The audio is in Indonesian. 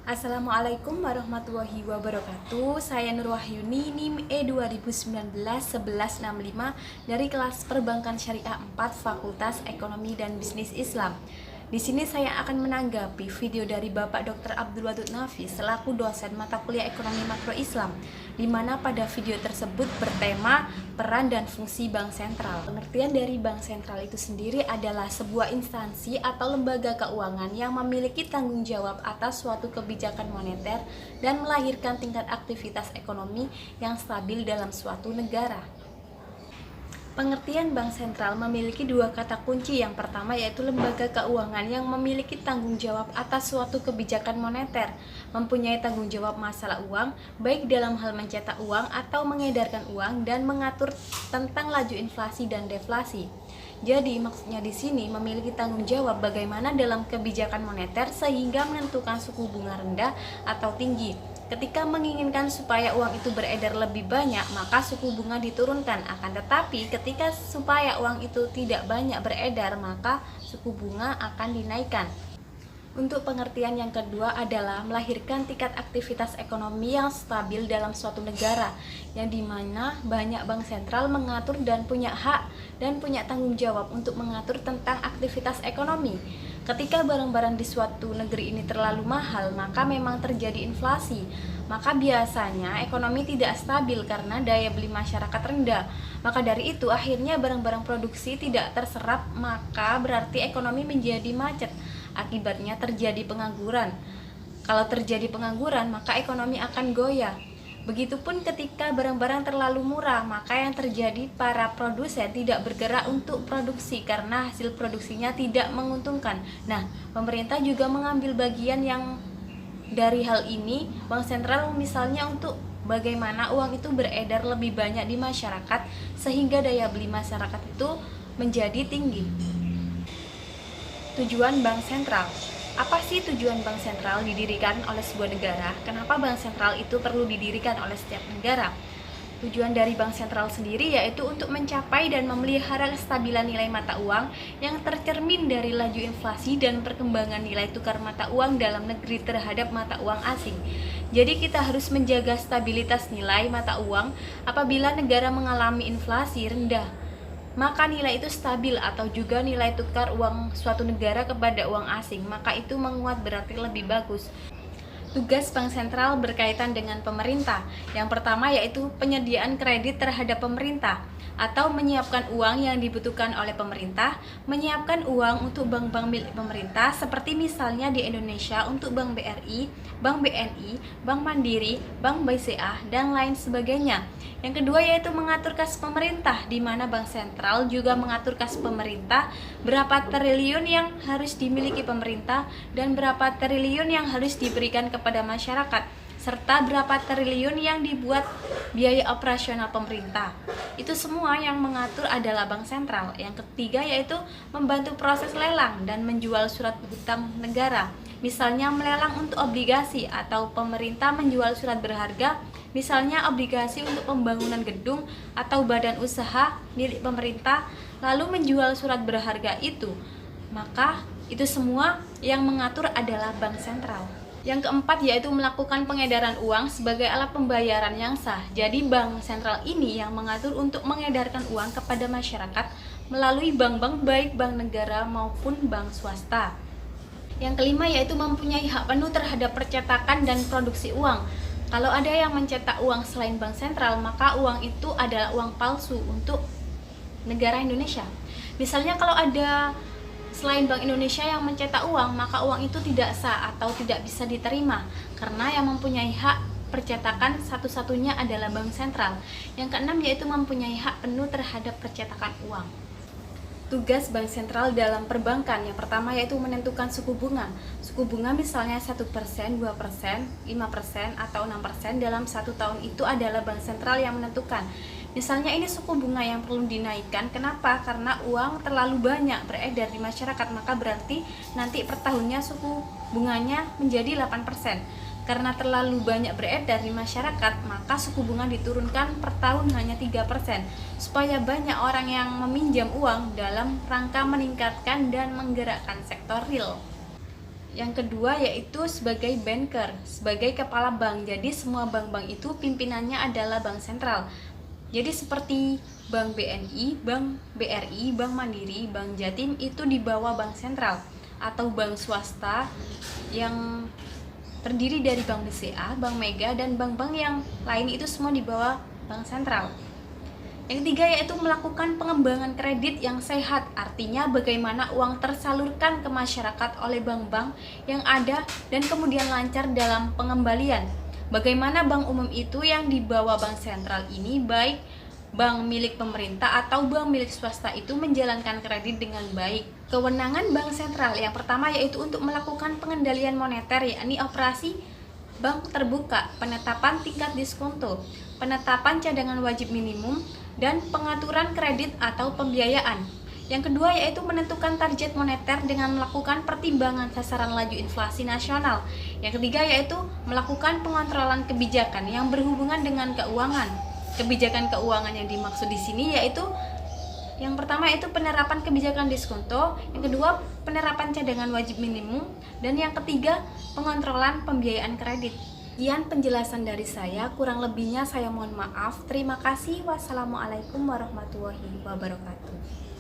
Assalamualaikum warahmatullahi wabarakatuh. Saya Nur Wahyuni, NIM E2019-1165 dari kelas Perbankan Syariah 4 Fakultas Ekonomi dan Bisnis Islam. Di sini saya akan menanggapi video dari Bapak Dr. Abdul Wadud Nafis selaku dosen mata kuliah Ekonomi Makro Islam, di mana pada video tersebut bertema peran dan fungsi bank sentral. Pengertian dari bank sentral itu sendiri adalah sebuah instansi atau lembaga keuangan yang memiliki tanggung jawab atas suatu kebijakan moneter dan melahirkan tingkat aktivitas ekonomi yang stabil dalam suatu negara. Pengertian bank sentral memiliki dua kata kunci. Yang pertama yaitu lembaga keuangan yang memiliki tanggung jawab atas suatu kebijakan moneter, mempunyai tanggung jawab masalah uang, baik dalam hal mencetak uang atau mengedarkan uang dan mengatur tentang laju inflasi dan deflasi. Jadi maksudnya di sini memiliki tanggung jawab bagaimana dalam kebijakan moneter sehingga menentukan suku bunga rendah atau tinggi. Ketika menginginkan supaya uang itu beredar lebih banyak, maka suku bunga diturunkan. Akan tetapi ketika supaya uang itu tidak banyak beredar, maka suku bunga akan dinaikkan. Untuk pengertian yang kedua adalah melahirkan tingkat aktivitas ekonomi yang stabil dalam suatu negara, yang dimana banyak bank sentral mengatur dan punya hak dan punya tanggung jawab untuk mengatur tentang aktivitas ekonomi. Ketika barang-barang di suatu negeri ini terlalu mahal, maka memang terjadi inflasi. Maka biasanya ekonomi tidak stabil karena daya beli masyarakat rendah. Maka dari itu akhirnya barang-barang produksi tidak terserap, maka berarti ekonomi menjadi macet. Akibatnya terjadi pengangguran. Kalau terjadi pengangguran, maka ekonomi akan goyah. Begitupun ketika barang-barang terlalu murah, maka yang terjadi para produsen tidak bergerak untuk produksi karena hasil produksinya tidak menguntungkan. Nah, pemerintah juga mengambil bagian yang dari hal ini, bank sentral misalnya untuk bagaimana uang itu beredar lebih banyak di masyarakat sehingga daya beli masyarakat itu menjadi tinggi. Tujuan bank sentral. Apa sih tujuan bank sentral didirikan oleh sebuah negara? Kenapa bank sentral itu perlu didirikan oleh setiap negara? Tujuan dari bank sentral sendiri yaitu untuk mencapai dan memelihara kestabilan nilai mata uang yang tercermin dari laju inflasi dan perkembangan nilai tukar mata uang dalam negeri terhadap mata uang asing. Jadi kita harus menjaga stabilitas nilai mata uang. Apabila negara mengalami inflasi rendah, maka nilai itu stabil, atau juga nilai tukar uang suatu negara kepada uang asing, maka itu menguat, berarti lebih bagus. Tugas bank sentral berkaitan dengan pemerintah. Yang pertama yaitu penyediaan kredit terhadap pemerintah atau menyiapkan uang yang dibutuhkan oleh pemerintah, menyiapkan uang untuk bank-bank milik pemerintah seperti misalnya di Indonesia untuk Bank BRI, Bank BNI, Bank Mandiri, Bank BCA, dan lain sebagainya. Yang kedua yaitu mengatur kas pemerintah, di mana bank sentral juga mengatur kas pemerintah, berapa triliun yang harus dimiliki pemerintah dan berapa triliun yang harus diberikan kepada masyarakat, serta berapa triliun yang dibuat biaya operasional pemerintah. Itu semua yang mengatur adalah bank sentral. Yang ketiga yaitu membantu proses lelang dan menjual surat utang negara. Misalnya melelang untuk obligasi atau pemerintah menjual surat berharga, misalnya obligasi untuk pembangunan gedung atau badan usaha milik pemerintah, lalu menjual surat berharga itu. Maka itu semua yang mengatur adalah bank sentral. Yang keempat yaitu melakukan pengedaran uang sebagai alat pembayaran yang sah. Jadi bank sentral ini yang mengatur untuk mengedarkan uang kepada masyarakat melalui bank-bank, baik bank negara maupun bank swasta. Yang kelima yaitu mempunyai hak penuh terhadap percetakan dan produksi uang. Kalau ada yang mencetak uang selain bank sentral, maka uang itu adalah uang palsu untuk negara Indonesia. Misalnya kalau ada selain Bank Indonesia yang mencetak uang, maka uang itu tidak sah atau tidak bisa diterima karena yang mempunyai hak percetakan satu-satunya adalah bank sentral. Yang keenam yaitu mempunyai hak penuh terhadap percetakan uang. Tugas bank sentral dalam perbankan yang pertama yaitu menentukan suku bunga. Suku bunga misalnya 1%, 2%, 5%, atau 6% dalam satu tahun itu adalah bank sentral yang menentukan. Misalnya ini suku bunga yang perlu dinaikkan. Kenapa? Karena uang terlalu banyak beredar di masyarakat, maka berarti nanti per tahunnya suku bunganya menjadi 8%. Karena terlalu banyak beredar di masyarakat, maka suku bunga diturunkan per tahun hanya 3%, supaya banyak orang yang meminjam uang dalam rangka meningkatkan dan menggerakkan sektor real. Yang kedua yaitu sebagai banker, sebagai kepala bank. Jadi semua bank-bank itu pimpinannya adalah bank sentral. Jadi seperti Bank BNI, Bank BRI, Bank Mandiri, Bank Jatim itu di bawah bank sentral, atau bank swasta yang terdiri dari Bank BCA, Bank Mega, dan bank-bank yang lain itu semua di bawah bank sentral. Yang ketiga yaitu melakukan pengembangan kredit yang sehat, artinya bagaimana uang tersalurkan ke masyarakat oleh bank-bank yang ada dan kemudian lancar dalam pengembalian. Bagaimana bank umum itu yang di bawah bank sentral ini, baik bank milik pemerintah atau bank milik swasta, itu menjalankan kredit dengan baik. Kewenangan bank sentral yang pertama yaitu untuk melakukan pengendalian moneter, yakni operasi bank terbuka, penetapan tingkat diskonto, penetapan cadangan wajib minimum, dan pengaturan kredit atau pembiayaan. Yang kedua yaitu menentukan target moneter dengan melakukan pertimbangan sasaran laju inflasi nasional. Yang ketiga yaitu melakukan pengontrolan kebijakan yang berhubungan dengan keuangan. Kebijakan keuangan yang dimaksud di sini yaitu yang pertama itu penerapan kebijakan diskonto, yang kedua penerapan cadangan wajib minimum, dan yang ketiga pengontrolan pembiayaan kredit. Sekian penjelasan dari saya, kurang lebihnya saya mohon maaf. Terima kasih. Wassalamualaikum warahmatullahi wabarakatuh.